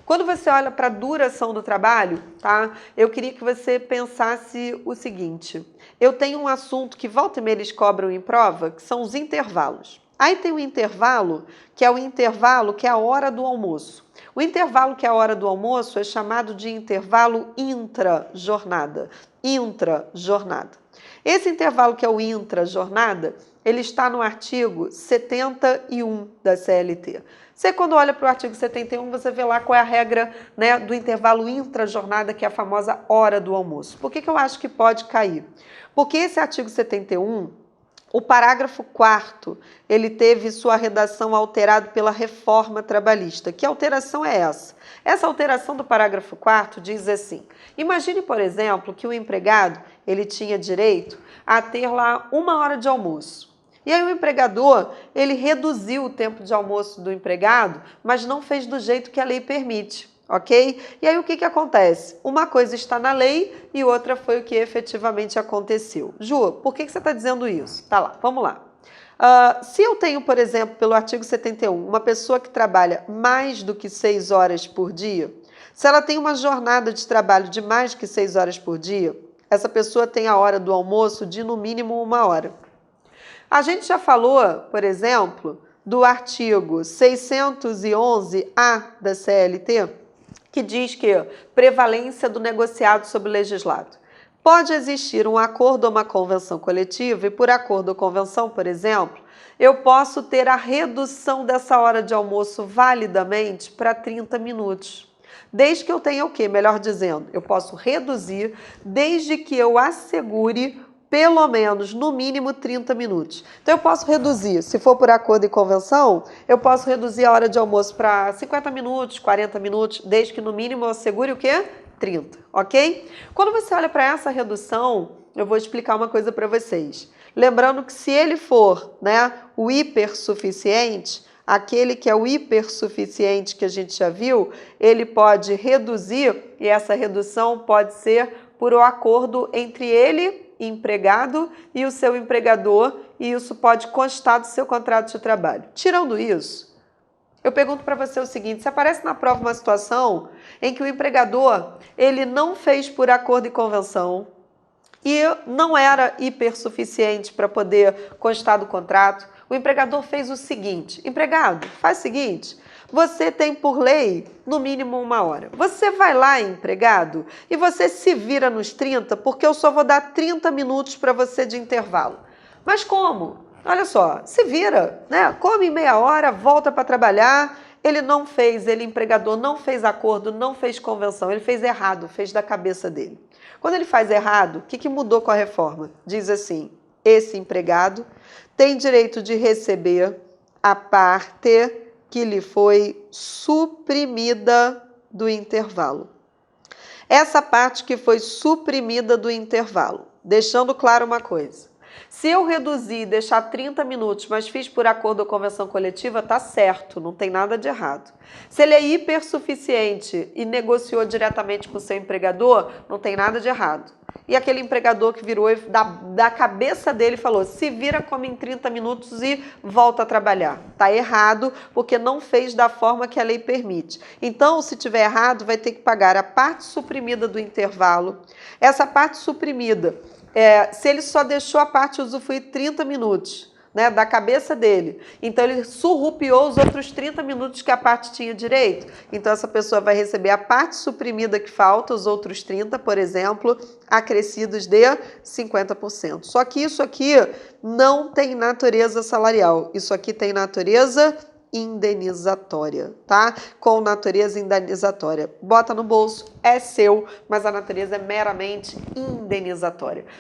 Quando você olha para a duração do trabalho, tá? Eu queria que você pensasse o seguinte. Eu tenho um assunto que volta e meia eles cobram em prova, que são os intervalos. Aí tem o intervalo, que é a hora do almoço. O intervalo que é a hora do almoço é chamado de intervalo intra-jornada. Intra-jornada. Esse intervalo que é o intra-jornada, ele está no artigo 71 da CLT. Você, quando olha para o artigo 71, você vê lá qual é a regra, né, do intervalo intra-jornada, que é a famosa hora do almoço. Por que eu acho que pode cair? Porque esse artigo 71, o parágrafo 4º, ele teve sua redação alterada pela reforma trabalhista. Que alteração é essa? Essa alteração do parágrafo 4º diz assim: imagine, por exemplo, que o empregado ele tinha direito a ter lá 1 hora de almoço. E aí o empregador, ele reduziu o tempo de almoço do empregado, mas não fez do jeito que a lei permite, ok? E aí o que acontece? Uma coisa está na lei e outra foi o que efetivamente aconteceu. Ju, por que você está dizendo isso? Tá lá, vamos lá. Se eu tenho, por exemplo, pelo artigo 71, uma pessoa que trabalha mais do que 6 horas por dia, se ela tem uma jornada de trabalho de mais do que 6 horas por dia, essa pessoa tem a hora do almoço de no mínimo 1 hora. A gente já falou, por exemplo, do artigo 611-A da CLT, que diz que prevalência do negociado sobre o legislado. Pode existir um acordo ou uma convenção coletiva e por acordo ou convenção, por exemplo, eu posso ter a redução dessa hora de almoço validamente para 30 minutos. Desde que eu tenha o quê? Melhor dizendo, eu posso reduzir desde que eu assegure pelo menos, no mínimo, 30 minutos. Então, eu posso reduzir, se for por acordo e convenção, eu posso reduzir a hora de almoço para 50 minutos, 40 minutos, desde que no mínimo eu assegure o quê? 30, ok? Quando você olha para essa redução, eu vou explicar uma coisa para vocês. Lembrando que se ele for, né, o hipersuficiente, aquele que é o hipersuficiente que a gente já viu, ele pode reduzir e essa redução pode ser por um acordo entre ele, empregado, e o seu empregador, e isso pode constar do seu contrato de trabalho. Tirando isso, eu pergunto para você o seguinte: se aparece na prova uma situação em que o empregador ele não fez por acordo e convenção e não era hipersuficiente para poder constar do contrato, o empregador fez o seguinte: empregado, faz o seguinte, você tem por lei no mínimo 1 hora. Você vai lá, empregado, e você se vira nos 30, porque eu só vou dar 30 minutos para você de intervalo. Mas como? Olha só, se vira, né? Come meia hora, volta para trabalhar. Ele não fez, empregador, não fez acordo, não fez convenção, ele fez errado, fez da cabeça dele. Quando ele faz errado, o que mudou com a reforma? Diz assim: esse empregado tem direito de receber a parte que lhe foi suprimida do intervalo. Essa parte que foi suprimida do intervalo, deixando claro uma coisa: se eu reduzir e deixar 30 minutos, mas fiz por acordo ou convenção coletiva, tá certo, não tem nada de errado. Se ele é hipersuficiente e negociou diretamente com o seu empregador, não tem nada de errado. E aquele empregador que virou da cabeça dele falou: se vira, come em 30 minutos e volta a trabalhar. Tá errado, porque não fez da forma que a lei permite. Então, se tiver errado, vai ter que pagar a parte suprimida do intervalo. Essa parte suprimida, se ele só deixou a parte usufruir 30 minutos, né, da cabeça dele, então ele surrupiou os outros 30 minutos que a parte tinha direito, então essa pessoa vai receber a parte suprimida que falta, os outros 30, por exemplo, acrescidos de 50%. Só que isso aqui não tem natureza salarial, isso aqui tem natureza indenizatória, tá? Com natureza indenizatória. Bota no bolso, é seu, mas a natureza é meramente indenizatória.